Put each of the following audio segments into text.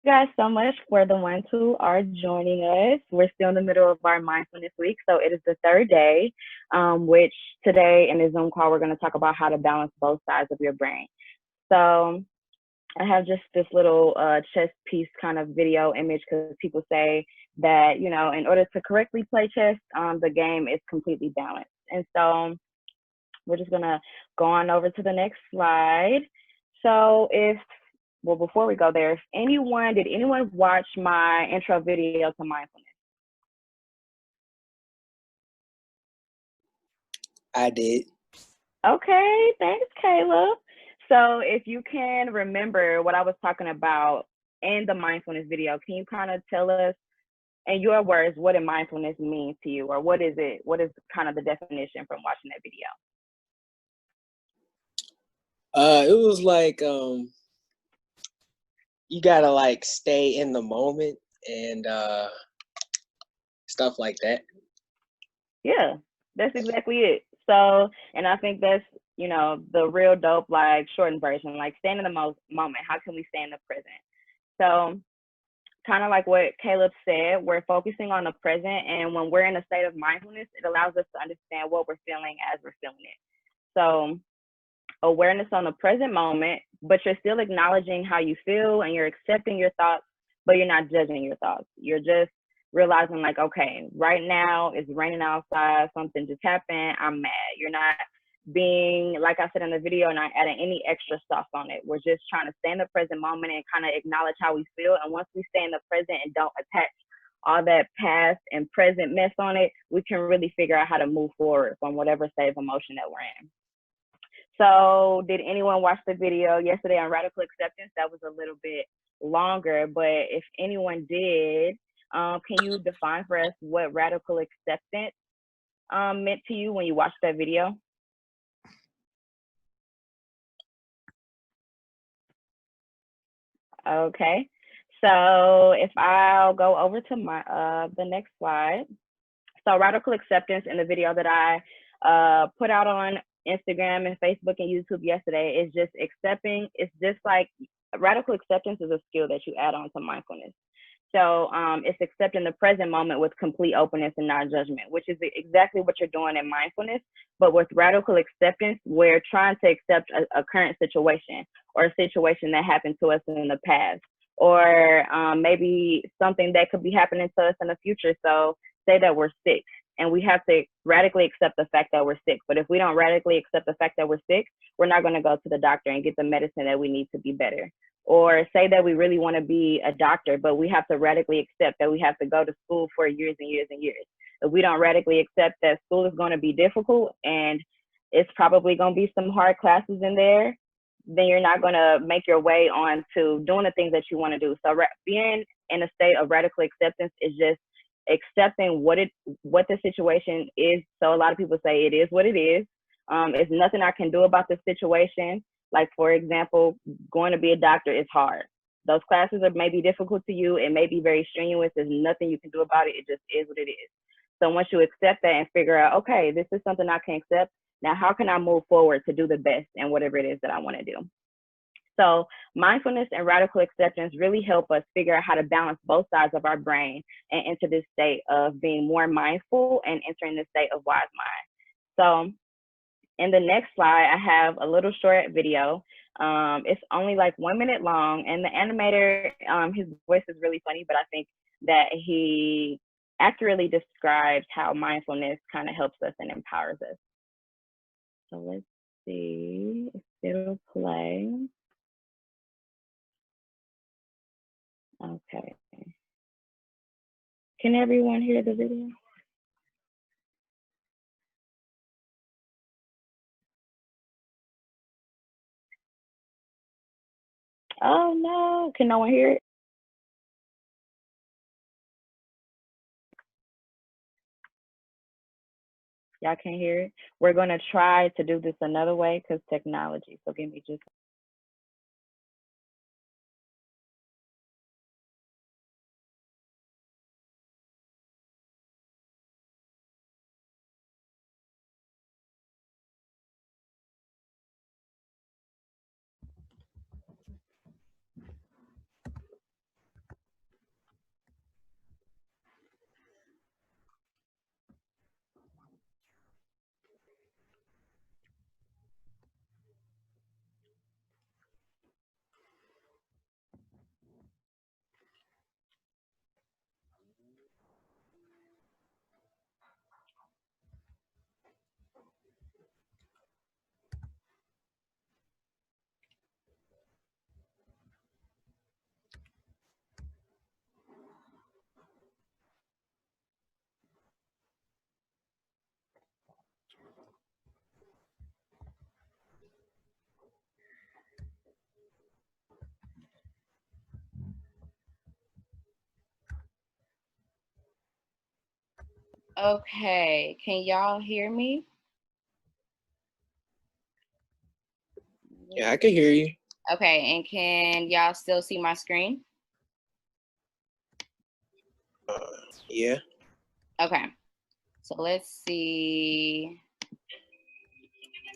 Guys so much for the ones who are joining us. We're still in the middle of our mindfulness week, so it is the third day, which today in the Zoom call we're going to talk about how to balance both sides of your brain. So I have just this little chess piece kind of video image because people say that in order to correctly play chess, the game is completely balanced, and so we're just gonna go on over to the next slide. So if well, before we go there, if anyone did anyone watch my intro video to mindfulness? I did. Okay, thanks, Caleb. So if you can remember what I was talking about in the mindfulness video, can you kind of tell us in your words what did mindfulness mean to you, or what is it? What is kind of the definition from watching that video? It was like you gotta like stay in the moment and stuff like that. Yeah, that's exactly it. So, and I think that's, the real dope, like shortened version, like staying in the most moment. How can we stay in the present? So, kind of like what Caleb said, we're focusing on the present. And when we're in a state of mindfulness, it allows us to understand what we're feeling as we're feeling it. So, awareness on the present moment, but you're still acknowledging how you feel and you're accepting your thoughts, but you're not judging your thoughts. You're just realizing, like, okay, right now it's raining outside, something just happened, I'm mad. You're not being, like I said in the video, not adding any extra stuff on it. We're just trying to stay in the present moment and kind of acknowledge how we feel. And once we stay in the present and don't attach all that past and present mess on it, we can really figure out how to move forward from whatever state of emotion that we're in. So, did anyone watch the video yesterday on radical acceptance? That was a little bit longer, but if anyone did, can you define for us what radical acceptance meant to you when you watched that video? Okay. So, if I'll go over to my the next slide. So, radical acceptance in the video that I put out on Instagram and Facebook and YouTube yesterday is just accepting. It's just like radical acceptance is a skill that you add on to mindfulness. So it's accepting the present moment with complete openness and non-judgment, which is exactly what you're doing in mindfulness. But with radical acceptance, we're trying to accept a current situation or a situation that happened to us in the past, or maybe something that could be happening to us in the future. So say that we're sick and we have to radically accept the fact that we're sick. But if we don't radically accept the fact that we're sick, we're not going to go to the doctor and get the medicine that we need to be better. Or say that we really want to be a doctor, but we have to radically accept that we have to go to school for years and years and years. If we don't radically accept that school is going to be difficult and it's probably going to be some hard classes in there, then you're not going to make your way on to doing the things that you want to do. So being in a state of radical acceptance is just accepting what the situation is. So a lot of people say it is what it is. It's nothing I can do about the situation. Like, for example, going to be a doctor is hard. Those classes are maybe difficult to you. It may be very strenuous. There's nothing you can do about it. It just is what it is. So once you accept that and figure out, okay, this is something I can accept. Now, how can I move forward to do the best and whatever it is that I want to do? So mindfulness and radical acceptance really help us figure out how to balance both sides of our brain and enter this state of being more mindful and entering this state of wise mind. So in the next slide, I have a little short video. It's only like 1 minute long, and the animator, his voice is really funny, but I think that he accurately describes how mindfulness kind of helps us and empowers us. So let's see if it'll play. Okay. Can everyone hear the video? Oh no, can no one hear it? Y'all can't hear it? We're gonna try to do this another way because technology. So give me just Okay, can y'all hear me? Yeah, I can hear you. Okay, and can y'all still see my screen? Yeah. Okay, so let's see.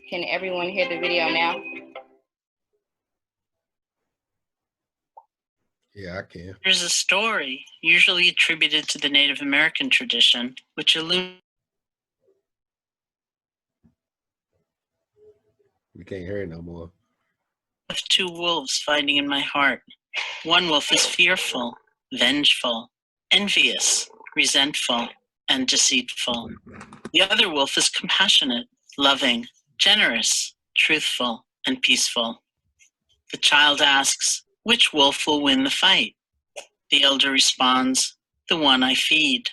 Can everyone hear the video now? Yeah, I can. There's a story, usually attributed to the Native American tradition, which illuminates We can't hear it no more. two wolves fighting in my heart. One wolf is fearful, vengeful, envious, resentful, and deceitful. The other wolf is compassionate, loving, generous, truthful, and peaceful. The child asks, which wolf will win the fight? The elder responds, the one I feed.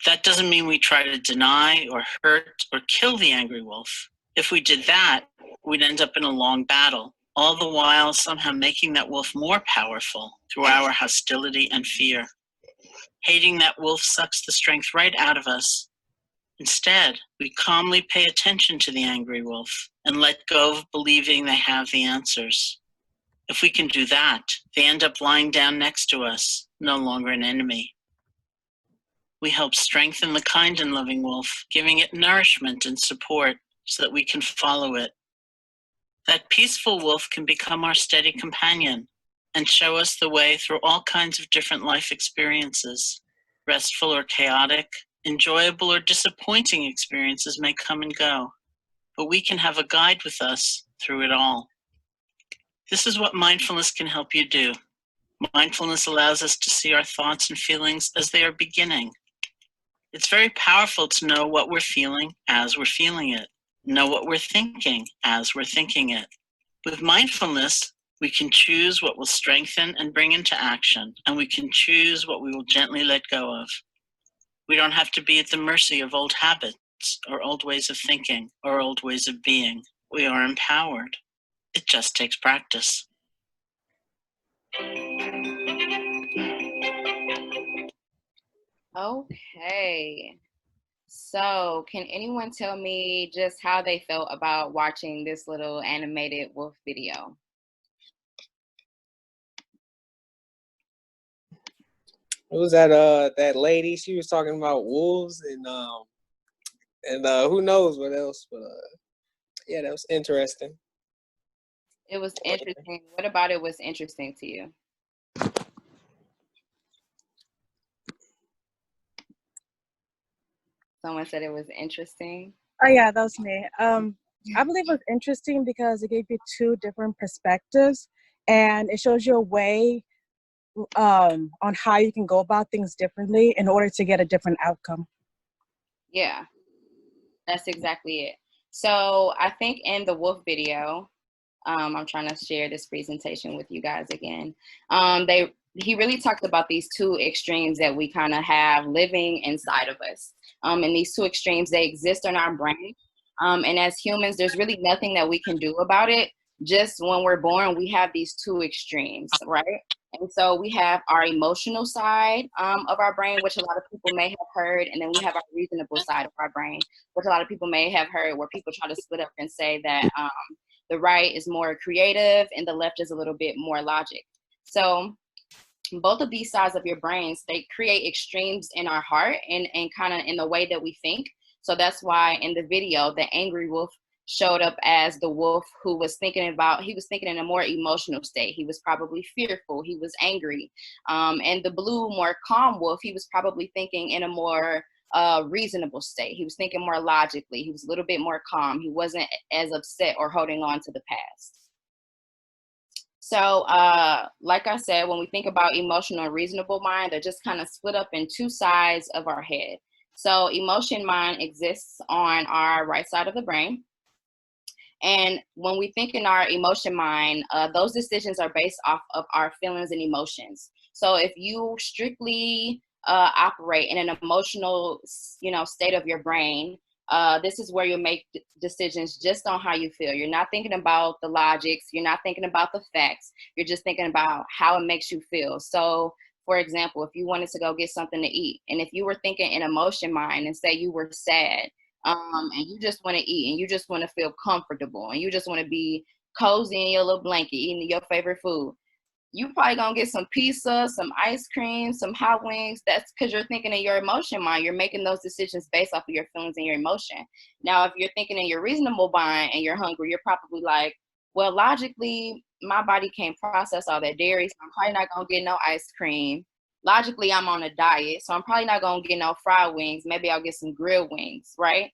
That doesn't mean we try to deny or hurt or kill the angry wolf. If we did that, we'd end up in a long battle, all the while somehow making that wolf more powerful through our hostility and fear. Hating that wolf sucks the strength right out of us. Instead, we calmly pay attention to the angry wolf and let go of believing they have the answers. If we can do that, they end up lying down next to us, no longer an enemy. We help strengthen the kind and loving wolf, giving it nourishment and support so that we can follow it. That peaceful wolf can become our steady companion and show us the way through all kinds of different life experiences. Restful or chaotic, enjoyable or disappointing experiences may come and go, but we can have a guide with us through it all. This is what mindfulness can help you do. Mindfulness allows us to see our thoughts and feelings as they are beginning. It's very powerful to know what we're feeling as we're feeling it, know what we're thinking as we're thinking it. With mindfulness, we can choose what will strengthen and bring into action, and we can choose what we will gently let go of. We don't have to be at the mercy of old habits or old ways of thinking or old ways of being. We are empowered. It just takes practice. Okay. So, can anyone tell me just how they felt about watching this little animated wolf video? What was that lady? She was talking about wolves and who knows what else, but yeah, that was interesting. It was interesting. What about it was interesting to you? Someone said it was interesting. Oh yeah, that was me. I believe it was interesting because it gave you two different perspectives, and it shows you a way on how you can go about things differently in order to get a different outcome. Yeah, that's exactly it. So I think in the wolf video, I'm trying to share this presentation with you guys again. He really talked about these two extremes that we kind of have living inside of us. And these two extremes, they exist in our brain. And as humans, there's really nothing that we can do about it. Just when we're born, we have these two extremes, right? And so we have our emotional side of our brain, which a lot of people may have heard, and then we have our reasonable side of our brain, which a lot of people may have heard, where people try to split up and say that the right is more creative and the left is a little bit more logic. So both of these sides of your brains, they create extremes in our heart and kind of in the way that we think. So that's why in the video, the angry wolf showed up as the wolf who was thinking in a more emotional state. He was probably fearful, he was angry. And the blue, more calm wolf, he was probably thinking in a more reasonable state. He was thinking more logically. He was a little bit more calm. He wasn't as upset or holding on to the past. So like I said, when we think about emotional and reasonable mind, they're just kind of split up in two sides of our head. So emotion mind exists on our right side of the brain. And when we think in our emotion mind, those decisions are based off of our feelings and emotions. So if you strictly operate in an emotional, state of your brain, this is where you make decisions just on how you feel. You're not thinking about the logics. You're not thinking about the facts. You're just thinking about how it makes you feel. So For example, if you wanted to go get something to eat, and if you were thinking in emotion mind and say you were sad, and you just want to eat and you just want to feel comfortable and you just want to be cozy in your little blanket eating your favorite food, you probably gonna get some pizza, some ice cream, some hot wings. That's because you're thinking in your emotion mind. You're making those decisions based off of your feelings and your emotion. Now, if you're thinking in your reasonable mind and you're hungry, you're probably like, well, logically, my body can't process all that dairy, so I'm probably not gonna get no ice cream. Logically, I'm on a diet, so I'm probably not gonna get no fried wings. Maybe I'll get some grilled wings, right?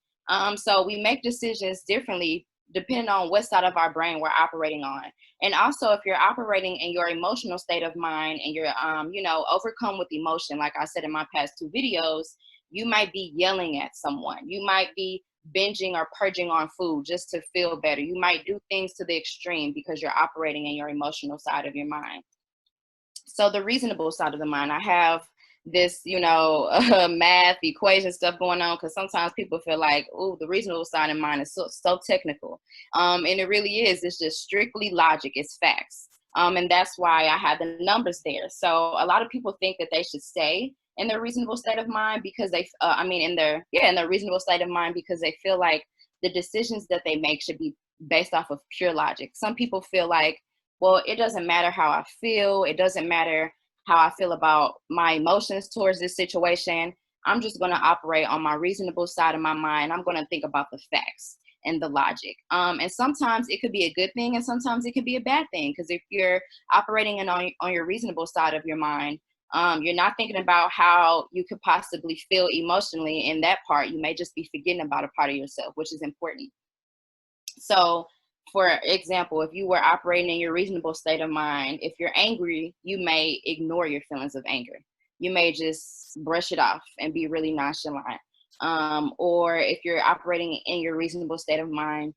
So we make decisions differently depending on what side of our brain we're operating on. And also, if you're operating in your emotional state of mind and you're, overcome with emotion, like I said in my past 2 videos, you might be yelling at someone. You might be binging or purging on food just to feel better. You might do things to the extreme because you're operating in your emotional side of your mind. So the reasonable side of the mind, I have this, math equation stuff going on, because sometimes people feel like, oh, the reasonable side of mind is so technical. And it really is. It's just strictly logic. It's facts. And that's why I have the numbers there. So a lot of people think that they should stay in their reasonable state of mind because in their reasonable state of mind, because they feel like the decisions that they make should be based off of pure logic. Some people feel like, well, it doesn't matter how I feel. It doesn't matter how I feel about my emotions towards this situation. I'm just going to operate on my reasonable side of my mind. I'm going to think about the facts and the logic. And sometimes it could be a good thing, and sometimes it could be a bad thing. Because if you're operating on your reasonable side of your mind, you're not thinking about how you could possibly feel emotionally in that part. You may just be forgetting about a part of yourself, which is important. So, for example, if you were operating in your reasonable state of mind, if you're angry, you may ignore your feelings of anger. You may just brush it off and be really nonchalant. Or if you're operating in your reasonable state of mind,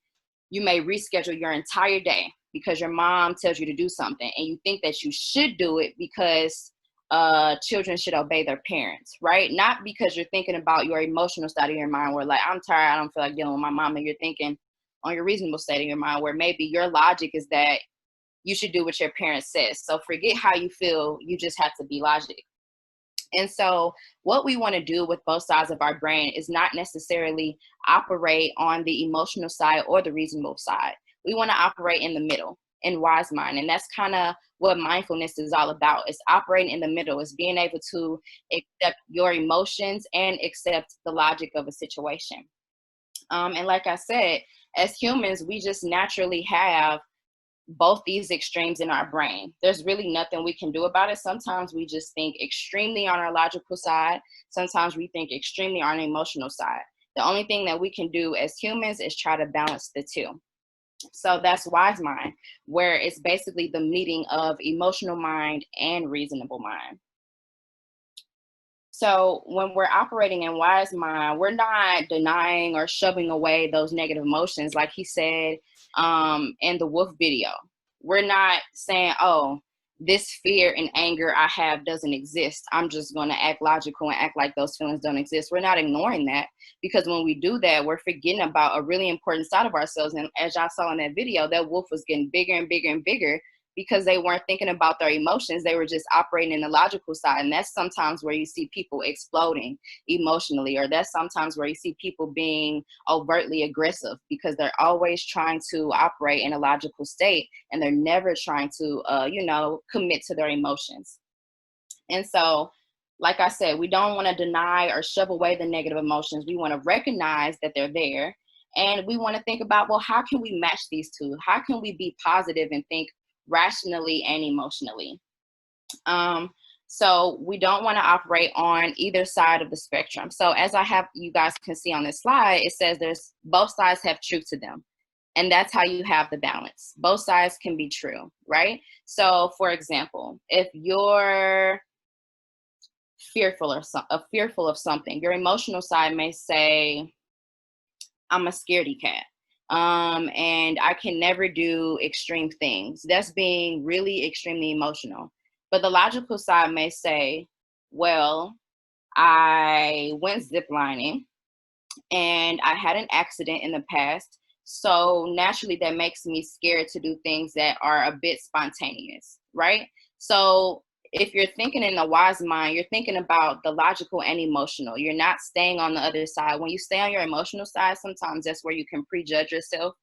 you may reschedule your entire day because your mom tells you to do something and you think that you should do it because children should obey their parents, right? Not because you're thinking about your emotional state of your mind where like, I'm tired, I don't feel like dealing with my mom, and you're thinking on your reasonable state of your mind where maybe your logic is that you should do what your parents says. So forget how you feel, you just have to be logic. And so what we want to do with both sides of our brain is not necessarily operate on the emotional side or the reasonable side. We want to operate in the middle, in wise mind. And that's kind of what mindfulness is all about. It's operating in the middle. It's being able to accept your emotions and accept the logic of a situation. And like I said, as humans, we just naturally have both these extremes in our brain. There's really nothing we can do about it. Sometimes we just think extremely on our logical side. Sometimes we think extremely on the emotional side. The only thing that we can do as humans is try to balance the two. So that's wise mind, where it's basically the meeting of emotional mind and reasonable mind. So when we're operating in wise mind, we're not denying or shoving away those negative emotions, like he said in the wolf video. We're not saying, oh, this fear and anger I have doesn't exist. I'm just going to act logical and act like those feelings don't exist. We're not ignoring that, because when we do that, we're forgetting about a really important side of ourselves. And as y'all saw in that video, that wolf was getting bigger and bigger and bigger because they weren't thinking about their emotions. They were just operating in the logical side. And that's sometimes where you see people exploding emotionally, or that's sometimes where you see people being overtly aggressive because they're always trying to operate in a logical state and they're never trying to, commit to their emotions. And so, like I said, we don't want to deny or shove away the negative emotions. We want to recognize that they're there. And we want to think about, well, how can we match these two? How can we be positive and think rationally and emotionally? So we don't want to operate on either side of the spectrum. So as you guys can see on this slide, it says both sides have truth to them. And that's how you have the balance. Both sides can be true, right? So for example, if you're fearful of something, your emotional side may say, I'm a scaredy cat. And I can never do extreme things. That's being really extremely emotional. But the logical side may say, well, I went ziplining and I had an accident in the past. So naturally that makes me scared to do things that are a bit spontaneous, right? So if you're thinking in the wise mind, you're thinking about the logical and emotional. You're not staying on the other side. When you stay on your emotional side, sometimes that's where you can prejudge yourself.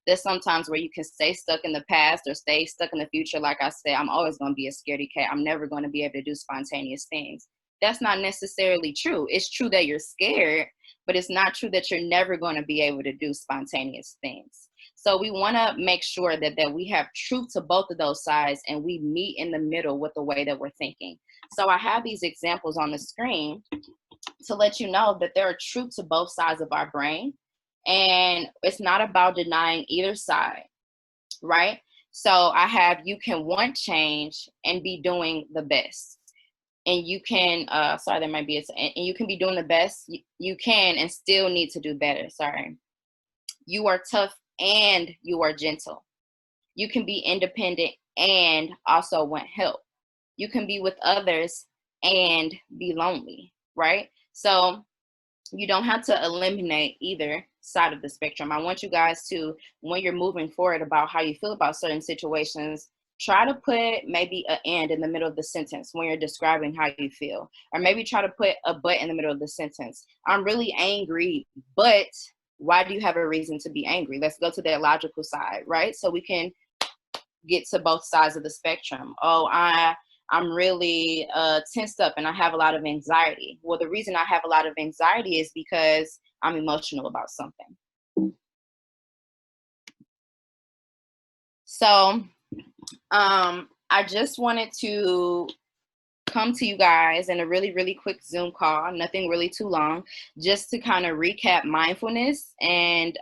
There's sometimes where you can stay stuck in the past or stay stuck in the future. Like I said, I'm always going to be a scaredy cat. I'm never going to be able to do spontaneous things. That's not necessarily true. It's true that you're scared, but it's not true that you're never going to be able to do spontaneous things. So we want to make sure that we have truth to both of those sides, and we meet in the middle with the way that we're thinking. So I have these examples on the screen to let you know that there are truth to both sides of our brain, and it's not about denying either side, right? So I have, you can want change and be doing the best. And you can, sorry, there might be and you can be doing the best you can and still need to do better, sorry. You are tough and you are gentle. You can be independent and also want help. You can be with others and be lonely, right? So you don't have to eliminate either side of the spectrum. I want you guys to, when you're moving forward about how you feel about certain situations, try to put maybe an and in the middle of the sentence when you're describing how you feel. Or maybe try to put a but in the middle of the sentence. I'm really angry, but why do you have a reason to be angry? Let's go to that logical side, right? So we can get to both sides of the spectrum. Oh, I'm really tensed up and I have a lot of anxiety. Well, the reason I have a lot of anxiety is because I'm emotional about something. So I just wanted to come to you guys in a really, really quick Zoom call, nothing really too long, just to kind of recap mindfulness and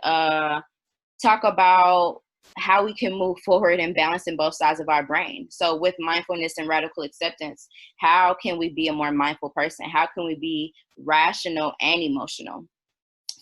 talk about how we can move forward and balancing both sides of our brain. So with mindfulness and radical acceptance, how can we be a more mindful person? How can we be rational and emotional?